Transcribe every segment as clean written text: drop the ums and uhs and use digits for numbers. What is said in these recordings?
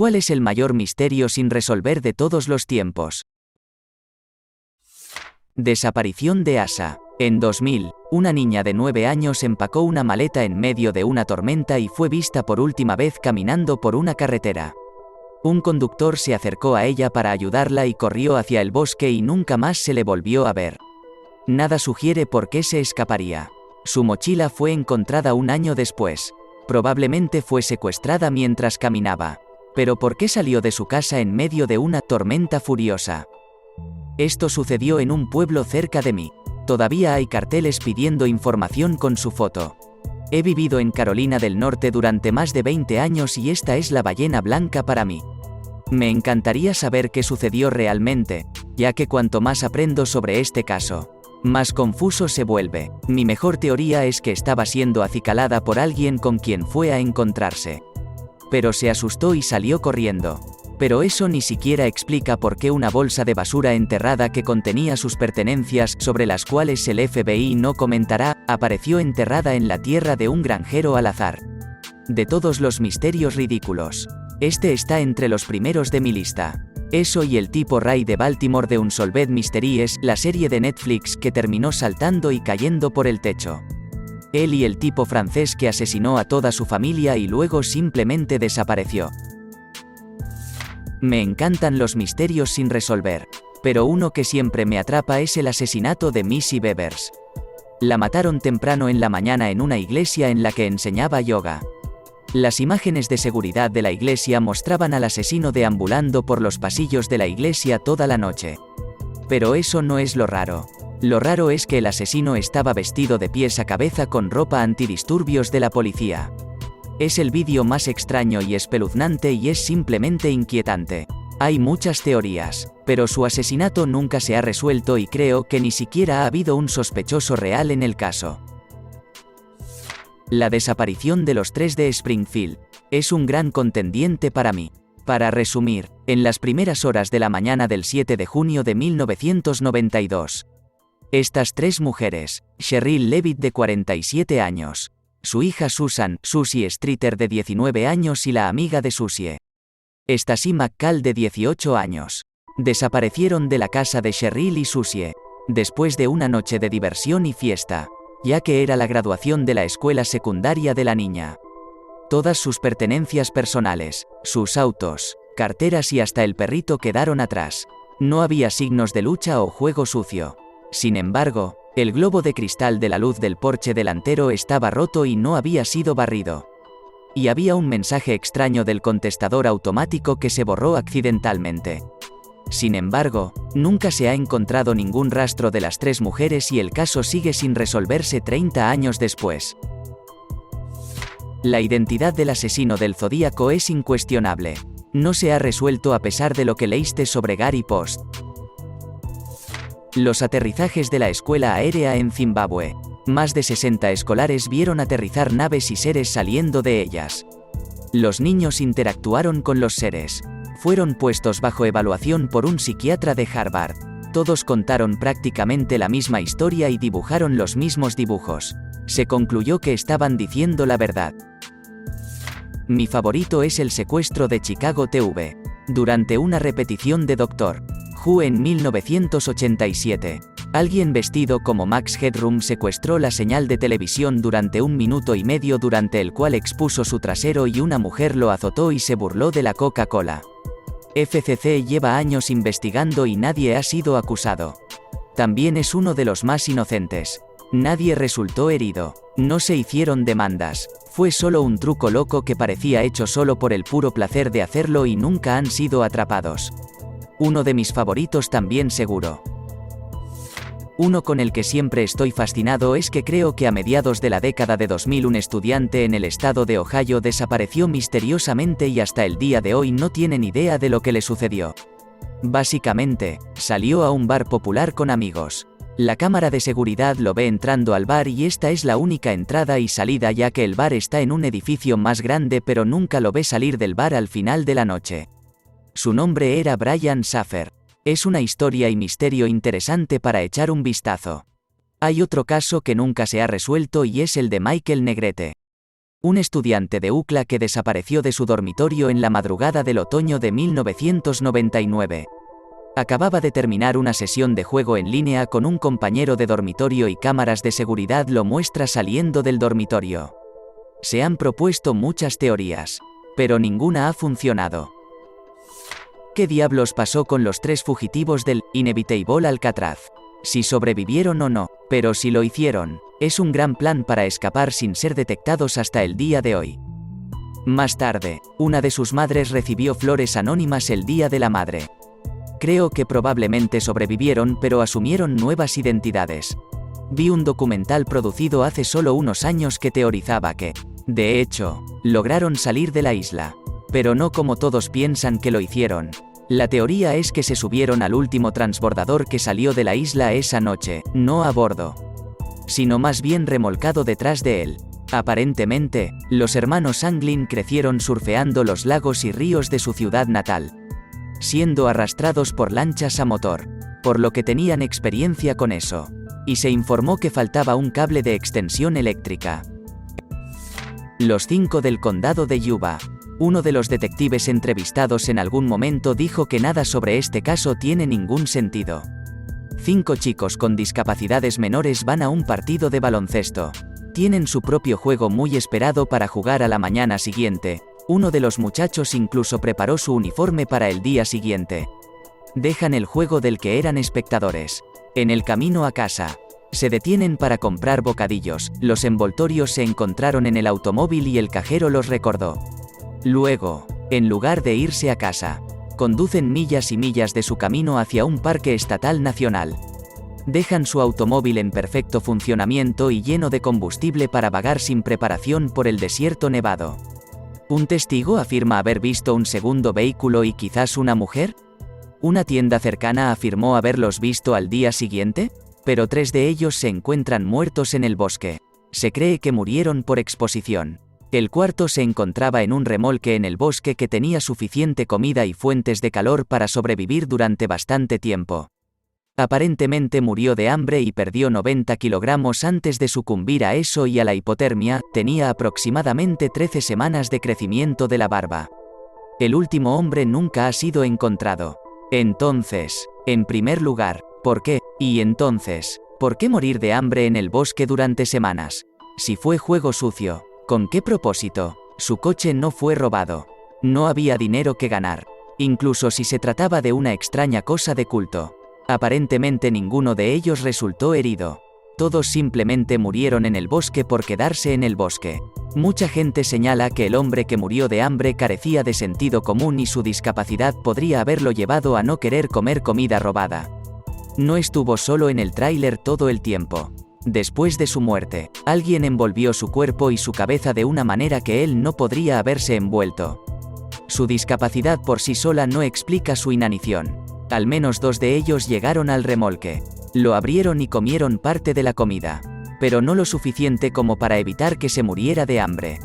¿Cuál es el mayor misterio sin resolver de todos los tiempos? Desaparición de Asa. En 2000, una niña de 9 años empacó una maleta en medio de una tormenta y fue vista por última vez caminando por una carretera. Un conductor se acercó a ella para ayudarla y corrió hacia el bosque y nunca más se le volvió a ver. Nada sugiere por qué se escaparía. Su mochila fue encontrada un año después. Probablemente fue secuestrada mientras caminaba. Pero ¿por qué salió de su casa en medio de una tormenta furiosa? Esto sucedió en un pueblo cerca de mí. Todavía hay carteles pidiendo información con su foto. He vivido en Carolina del Norte durante más de 20 años y esta es la ballena blanca para mí. Me encantaría saber qué sucedió realmente, ya que cuanto más aprendo sobre este caso, más confuso se vuelve. Mi mejor teoría es que estaba siendo acicalada por alguien con quien fue a encontrarse. Pero se asustó y salió corriendo. Pero eso ni siquiera explica por qué una bolsa de basura enterrada que contenía sus pertenencias, sobre las cuales el FBI no comentará, apareció enterrada en la tierra de un granjero al azar. De todos los misterios ridículos, este está entre los primeros de mi lista. Eso y el tipo Ray de Baltimore de Unsolved Mysteries, la serie de Netflix que terminó saltando y cayendo por el techo. Él y el tipo francés que asesinó a toda su familia y luego simplemente desapareció. Me encantan los misterios sin resolver, pero uno que siempre me atrapa es el asesinato de Missy Bevers. La mataron temprano en la mañana en una iglesia en la que enseñaba yoga. Las imágenes de seguridad de la iglesia mostraban al asesino deambulando por los pasillos de la iglesia toda la noche. Pero eso no es lo raro. Lo raro es que el asesino estaba vestido de pies a cabeza con ropa antidisturbios de la policía. Es el vídeo más extraño y espeluznante y es simplemente inquietante. Hay muchas teorías, pero su asesinato nunca se ha resuelto y creo que ni siquiera ha habido un sospechoso real en el caso. La desaparición de los 3 de Springfield es un gran contendiente para mí. Para resumir, en las primeras horas de la mañana del 7 de junio de 1992. Estas 3 mujeres, Cheryl Leavitt de 47 años, su hija Susan Susie Streeter de 19 años y la amiga de Susie, Stacy McCall de 18 años, desaparecieron de la casa de Cheryl y Susie, después de una noche de diversión y fiesta, ya que era la graduación de la escuela secundaria de la niña. Todas sus pertenencias personales, sus autos, carteras y hasta el perrito quedaron atrás. No había signos de lucha o juego sucio. Sin embargo, el globo de cristal de la luz del porche delantero estaba roto y no había sido barrido. Y había un mensaje extraño del contestador automático que se borró accidentalmente. Sin embargo, nunca se ha encontrado ningún rastro de las 3 mujeres y el caso sigue sin resolverse 30 años después. La identidad del asesino del Zodíaco es incuestionable. No se ha resuelto a pesar de lo que leíste sobre Gary Post. Los aterrizajes de la escuela aérea en Zimbabue. Más de 60 escolares vieron aterrizar naves y seres saliendo de ellas. Los niños interactuaron con los seres. Fueron puestos bajo evaluación por un psiquiatra de Harvard. Todos contaron prácticamente la misma historia y dibujaron los mismos dibujos. Se concluyó que estaban diciendo la verdad. Mi favorito es el secuestro de Chicago TV. Durante una repetición de Doctor Who en 1987, alguien vestido como Max Headroom secuestró la señal de televisión durante 1 minuto y medio, durante el cual expuso su trasero y una mujer lo azotó y se burló de la Coca-Cola. FCC lleva años investigando y nadie ha sido acusado. También es uno de los más inocentes. Nadie resultó herido. No se hicieron demandas. Fue solo un truco loco que parecía hecho solo por el puro placer de hacerlo y nunca han sido atrapados. Uno de mis favoritos también seguro. Uno con el que siempre estoy fascinado es que creo que a mediados de la década de 2000 un estudiante en el estado de Ohio desapareció misteriosamente y hasta el día de hoy no tienen idea de lo que le sucedió. Básicamente, salió a un bar popular con amigos. La cámara de seguridad lo ve entrando al bar y esta es la única entrada y salida, ya que el bar está en un edificio más grande, pero nunca lo ve salir del bar al final de la noche. Su nombre era Brian Saffer. Es una historia y misterio interesante para echar un vistazo. Hay otro caso que nunca se ha resuelto y es el de Michael Negrete. Un estudiante de UCLA que desapareció de su dormitorio en la madrugada del otoño de 1999. Acababa de terminar una sesión de juego en línea con un compañero de dormitorio y cámaras de seguridad lo muestra saliendo del dormitorio. Se han propuesto muchas teorías, pero ninguna ha funcionado. ¿Qué diablos pasó con los 3 fugitivos del Inevitable Alcatraz? Si sobrevivieron o no, pero si lo hicieron, es un gran plan para escapar sin ser detectados hasta el día de hoy. Más tarde, una de sus madres recibió flores anónimas el Día de la Madre. Creo que probablemente sobrevivieron, pero asumieron nuevas identidades. Vi un documental producido hace solo unos años que teorizaba que, de hecho, lograron salir de la isla. Pero no como todos piensan que lo hicieron. La teoría es que se subieron al último transbordador que salió de la isla esa noche, no a bordo, sino más bien remolcado detrás de él. Aparentemente, los hermanos Anglin crecieron surfeando los lagos y ríos de su ciudad natal, siendo arrastrados por lanchas a motor, por lo que tenían experiencia con eso, y se informó que faltaba un cable de extensión eléctrica. Los 5 del condado de Yuba. Uno de los detectives entrevistados en algún momento dijo que nada sobre este caso tiene ningún sentido. 5 chicos con discapacidades menores van a un partido de baloncesto. Tienen su propio juego muy esperado para jugar a la mañana siguiente. Uno de los muchachos incluso preparó su uniforme para el día siguiente. Dejan el juego del que eran espectadores. En el camino a casa, se detienen para comprar bocadillos. Los envoltorios se encontraron en el automóvil y el cajero los recordó. Luego, en lugar de irse a casa, conducen millas y millas de su camino hacia un parque estatal nacional. Dejan su automóvil en perfecto funcionamiento y lleno de combustible para vagar sin preparación por el desierto nevado. Un testigo afirma haber visto un segundo vehículo y quizás una mujer. Una tienda cercana afirmó haberlos visto al día siguiente, pero 3 de ellos se encuentran muertos en el bosque. Se cree que murieron por exposición. El cuarto se encontraba en un remolque en el bosque que tenía suficiente comida y fuentes de calor para sobrevivir durante bastante tiempo. Aparentemente murió de hambre y perdió 90 kilogramos antes de sucumbir a eso y a la hipotermia. Tenía aproximadamente 13 semanas de crecimiento de la barba. El último hombre nunca ha sido encontrado. Entonces, en primer lugar, ¿por qué? Y entonces, ¿por qué morir de hambre en el bosque durante semanas? Si fue juego sucio, ¿con qué propósito? Su coche no fue robado. No había dinero que ganar. Incluso si se trataba de una extraña cosa de culto. Aparentemente ninguno de ellos resultó herido. Todos simplemente murieron en el bosque por quedarse en el bosque. Mucha gente señala que el hombre que murió de hambre carecía de sentido común y su discapacidad podría haberlo llevado a no querer comer comida robada. No estuvo solo en el tráiler todo el tiempo. Después de su muerte, alguien envolvió su cuerpo y su cabeza de una manera que él no podría haberse envuelto. Su discapacidad por sí sola no explica su inanición. Al menos 2 de ellos llegaron al remolque. Lo abrieron y comieron parte de la comida, pero no lo suficiente como para evitar que se muriera de hambre.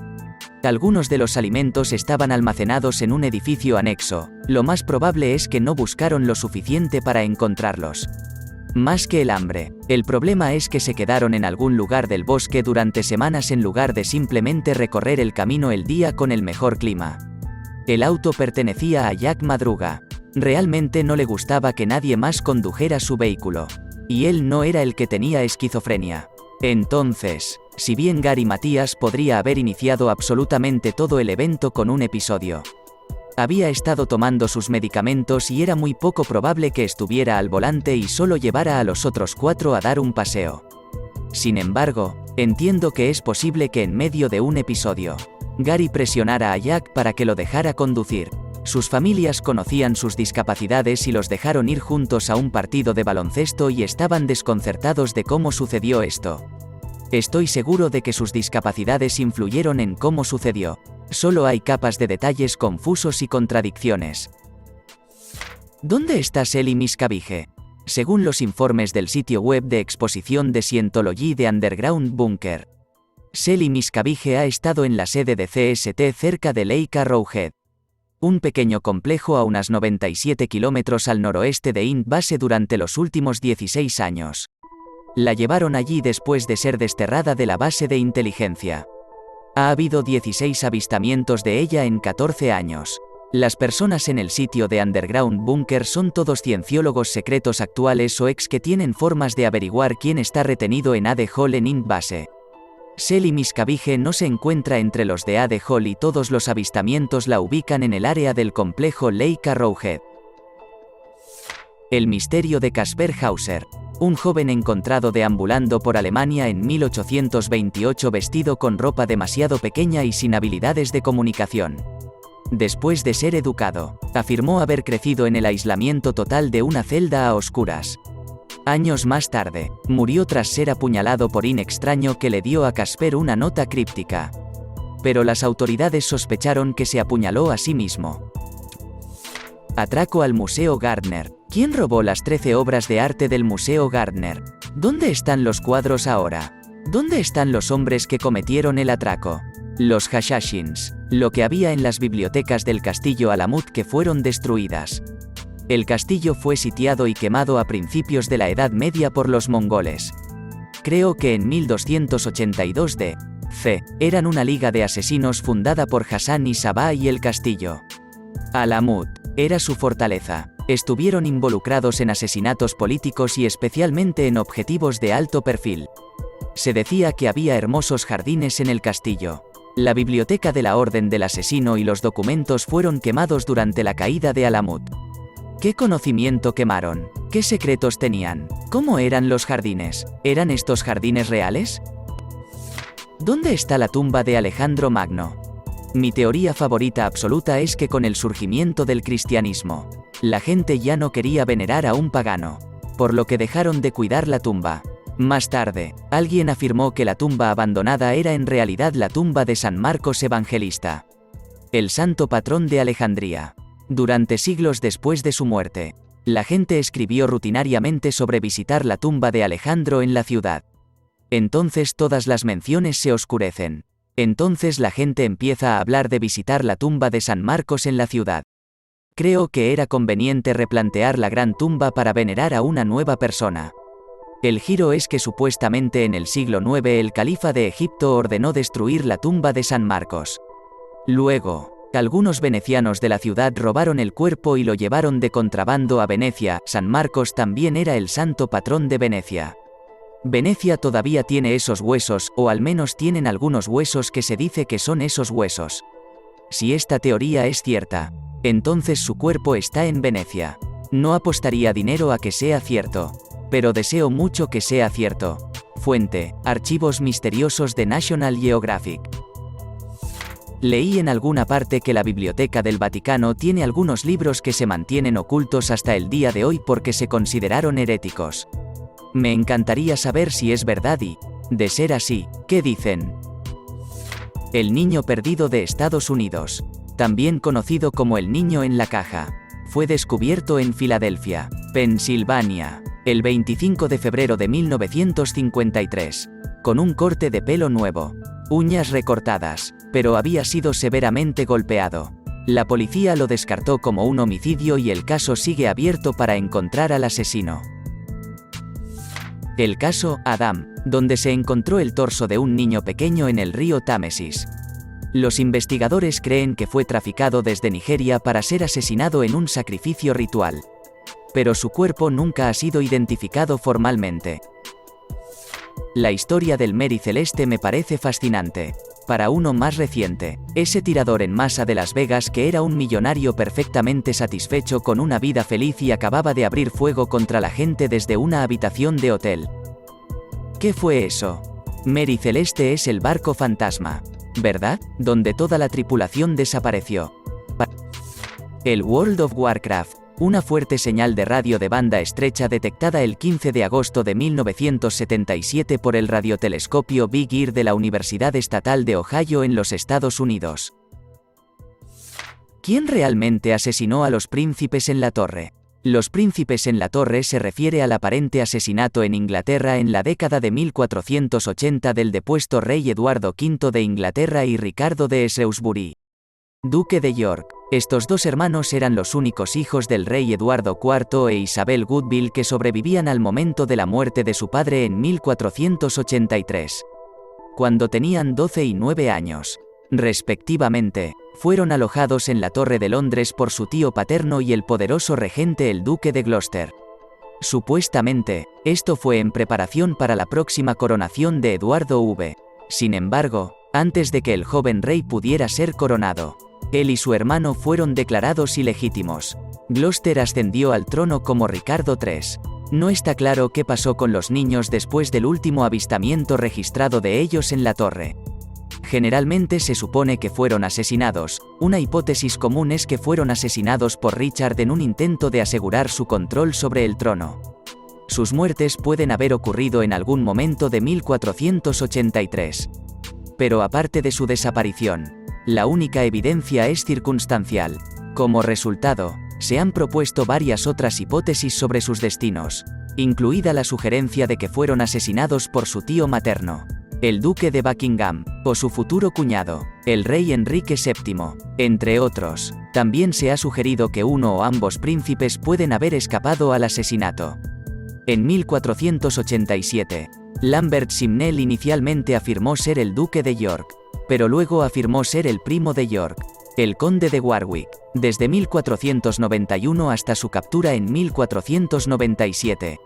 Algunos de los alimentos estaban almacenados en un edificio anexo. Lo más probable es que no buscaron lo suficiente para encontrarlos. Más que el hambre, el problema es que se quedaron en algún lugar del bosque durante semanas en lugar de simplemente recorrer el camino el día con el mejor clima. El auto pertenecía a Jack Madruga. Realmente no le gustaba que nadie más condujera su vehículo. Y él no era el que tenía esquizofrenia. Entonces, si bien Gary Matías podría haber iniciado absolutamente todo el evento con un episodio, había estado tomando sus medicamentos y era muy poco probable que estuviera al volante y solo llevara a los otros 4 a dar un paseo. Sin embargo, entiendo que es posible que en medio de un episodio, Gary presionara a Jack para que lo dejara conducir. Sus familias conocían sus discapacidades y los dejaron ir juntos a un partido de baloncesto y estaban desconcertados de cómo sucedió esto. Estoy seguro de que sus discapacidades influyeron en cómo sucedió. Solo hay capas de detalles confusos y contradicciones. ¿Dónde está Sally Miscavige? Según los informes del sitio web de exposición de Scientology de Underground Bunker, Sally Miscavige ha estado en la sede de CST cerca de Lake Arrowhead, un pequeño complejo a unos 97 kilómetros al noroeste de Int Base durante los últimos 16 años. La llevaron allí después de ser desterrada de la base de inteligencia. Ha habido 16 avistamientos de ella en 14 años. Las personas en el sitio de Underground Bunker son todos cienciólogos secretos actuales o ex que tienen formas de averiguar quién está retenido en Ade Hall en Int Base. Sally Miscavige no se encuentra entre los de Ade Hall y todos los avistamientos la ubican en el área del complejo Lake Arrowhead. El misterio de Kaspar Hauser. Un joven encontrado deambulando por Alemania en 1828 vestido con ropa demasiado pequeña y sin habilidades de comunicación. Después de ser educado, afirmó haber crecido en el aislamiento total de una celda a oscuras. Años más tarde, murió tras ser apuñalado por un extraño que le dio a Kaspar una nota críptica. Pero las autoridades sospecharon que se apuñaló a sí mismo. Atraco al Museo Gardner. ¿Quién robó las 13 obras de arte del Museo Gardner? ¿Dónde están los cuadros ahora? ¿Dónde están los hombres que cometieron el atraco? Los Hashashins, lo que había en las bibliotecas del castillo Alamut que fueron destruidas. El castillo fue sitiado y quemado a principios de la Edad Media por los mongoles. Creo que en 1282 d.C. eran una liga de asesinos fundada por Hassan y Sabah y el castillo Alamut era su fortaleza. Estuvieron involucrados en asesinatos políticos y especialmente en objetivos de alto perfil. Se decía que había hermosos jardines en el castillo. La biblioteca de la Orden del Asesino y los documentos fueron quemados durante la caída de Alamut. ¿Qué conocimiento quemaron? ¿Qué secretos tenían? ¿Cómo eran los jardines? ¿Eran estos jardines reales? ¿Dónde está la tumba de Alejandro Magno? Mi teoría favorita absoluta es que con el surgimiento del cristianismo, la gente ya no quería venerar a un pagano, por lo que dejaron de cuidar la tumba. Más tarde, alguien afirmó que la tumba abandonada era en realidad la tumba de San Marcos Evangelista, el santo patrón de Alejandría. Durante siglos después de su muerte, la gente escribió rutinariamente sobre visitar la tumba de Alejandro en la ciudad. Entonces todas las menciones se oscurecen. Entonces la gente empieza a hablar de visitar la tumba de San Marcos en la ciudad. Creo que era conveniente replantear la gran tumba para venerar a una nueva persona. El giro es que supuestamente en el siglo IX el califa de Egipto ordenó destruir la tumba de San Marcos. Luego, algunos venecianos de la ciudad robaron el cuerpo y lo llevaron de contrabando a Venecia. San Marcos también era el santo patrón de Venecia. Venecia todavía tiene esos huesos, o al menos tienen algunos huesos que se dice que son esos huesos. Si esta teoría es cierta, entonces su cuerpo está en Venecia. No apostaría dinero a que sea cierto, pero deseo mucho que sea cierto. Fuente: Archivos misteriosos de National Geographic. Leí en alguna parte que la Biblioteca del Vaticano tiene algunos libros que se mantienen ocultos hasta el día de hoy porque se consideraron heréticos. Me encantaría saber si es verdad y, de ser así, ¿qué dicen? El niño perdido de Estados Unidos, también conocido como el niño en la caja, fue descubierto en Filadelfia, Pensilvania, el 25 de febrero de 1953, con un corte de pelo nuevo, uñas recortadas, pero había sido severamente golpeado. La policía lo descartó como un homicidio y el caso sigue abierto para encontrar al asesino. El caso Adam, donde se encontró el torso de un niño pequeño en el río Támesis. Los investigadores creen que fue traficado desde Nigeria para ser asesinado en un sacrificio ritual. Pero su cuerpo nunca ha sido identificado formalmente. La historia del Mary Celeste me parece fascinante. Para uno más reciente, ese tirador en masa de Las Vegas que era un millonario perfectamente satisfecho con una vida feliz y acababa de abrir fuego contra la gente desde una habitación de hotel. ¿Qué fue eso? Mary Celeste es el barco fantasma, ¿verdad? Donde toda la tripulación desapareció. El World of Warcraft, una fuerte señal de radio de banda estrecha detectada el 15 de agosto de 1977 por el radiotelescopio Big Ear de la Universidad Estatal de Ohio en los Estados Unidos. ¿Quién realmente asesinó a los príncipes en la torre? Los príncipes en la torre se refiere al aparente asesinato en Inglaterra en la década de 1480 del depuesto rey Eduardo V de Inglaterra y Ricardo de Shrewsbury, duque de York. Estos dos hermanos eran los únicos hijos del rey Eduardo IV e Isabel Woodville que sobrevivían al momento de la muerte de su padre en 1483. cuando tenían 12 y 9 años, respectivamente. Fueron alojados en la Torre de Londres por su tío paterno y el poderoso regente el Duque de Gloucester. Supuestamente, esto fue en preparación para la próxima coronación de Eduardo V. Sin embargo, antes de que el joven rey pudiera ser coronado, él y su hermano fueron declarados ilegítimos. Gloucester ascendió al trono como Ricardo III. No está claro qué pasó con los niños después del último avistamiento registrado de ellos en la torre. Generalmente se supone que fueron asesinados. Una hipótesis común es que fueron asesinados por Richard en un intento de asegurar su control sobre el trono. Sus muertes pueden haber ocurrido en algún momento de 1483. Pero aparte de su desaparición, la única evidencia es circunstancial. Como resultado, se han propuesto varias otras hipótesis sobre sus destinos, incluida la sugerencia de que fueron asesinados por su tío materno, el duque de Buckingham, o su futuro cuñado, el rey Enrique VII, entre otros. También se ha sugerido que uno o ambos príncipes pueden haber escapado al asesinato. En 1487, Lambert Simnel inicialmente afirmó ser el duque de York, pero luego afirmó ser el primo de York, el conde de Warwick, desde 1491 hasta su captura en 1497.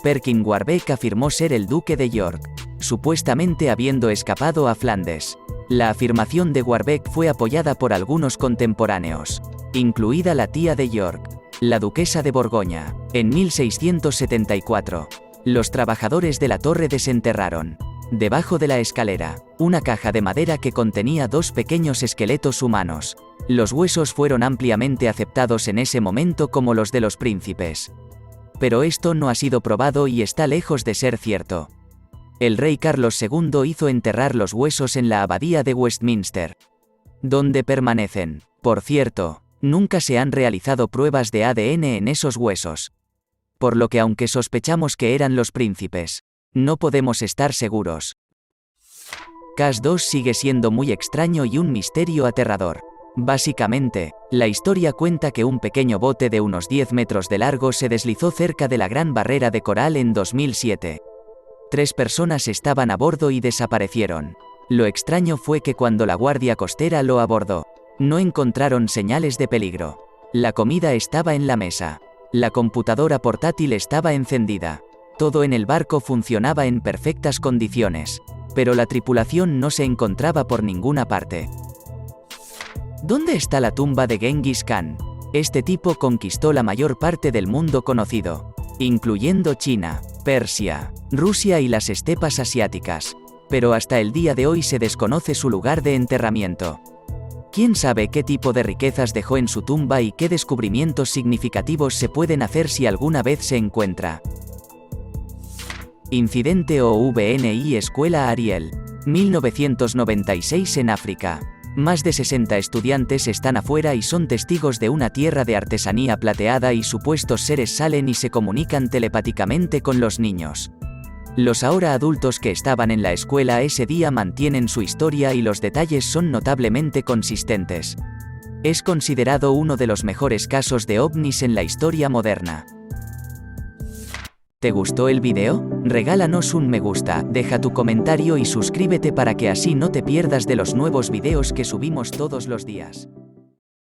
Perkin Warbeck afirmó ser el duque de York, supuestamente habiendo escapado a Flandes. La afirmación de Warbeck fue apoyada por algunos contemporáneos, incluida la tía de York, la duquesa de Borgoña. En 1674, los trabajadores de la torre desenterraron, debajo de la escalera, una caja de madera que contenía 2 pequeños esqueletos humanos. Los huesos fueron ampliamente aceptados en ese momento como los de los príncipes. Pero esto no ha sido probado y está lejos de ser cierto. El rey Carlos II hizo enterrar los huesos en la abadía de Westminster, donde permanecen. Por cierto, nunca se han realizado pruebas de ADN en esos huesos. Por lo que aunque sospechamos que eran los príncipes, no podemos estar seguros. Cas 2 sigue siendo muy extraño y un misterio aterrador. Básicamente, la historia cuenta que un pequeño bote de unos 10 metros de largo se deslizó cerca de la Gran Barrera de Coral en 2007. 3 personas estaban a bordo y desaparecieron. Lo extraño fue que cuando la Guardia Costera lo abordó, no encontraron señales de peligro. La comida estaba en la mesa. La computadora portátil estaba encendida. Todo en el barco funcionaba en perfectas condiciones, pero la tripulación no se encontraba por ninguna parte. ¿Dónde está la tumba de Genghis Khan? Este tipo conquistó la mayor parte del mundo conocido, incluyendo China, Persia, Rusia y las estepas asiáticas, pero hasta el día de hoy se desconoce su lugar de enterramiento. ¿Quién sabe qué tipo de riquezas dejó en su tumba y qué descubrimientos significativos se pueden hacer si alguna vez se encuentra? Incidente OVNI Escuela Ariel, 1996 en África. Más de 60 estudiantes están afuera y son testigos de una tierra de artesanía plateada y supuestos seres salen y se comunican telepáticamente con los niños. Los ahora adultos que estaban en la escuela ese día mantienen su historia y los detalles son notablemente consistentes. Es considerado uno de los mejores casos de ovnis en la historia moderna. ¿Te gustó el video? Regálanos un me gusta, deja tu comentario y suscríbete para que así no te pierdas de los nuevos videos que subimos todos los días.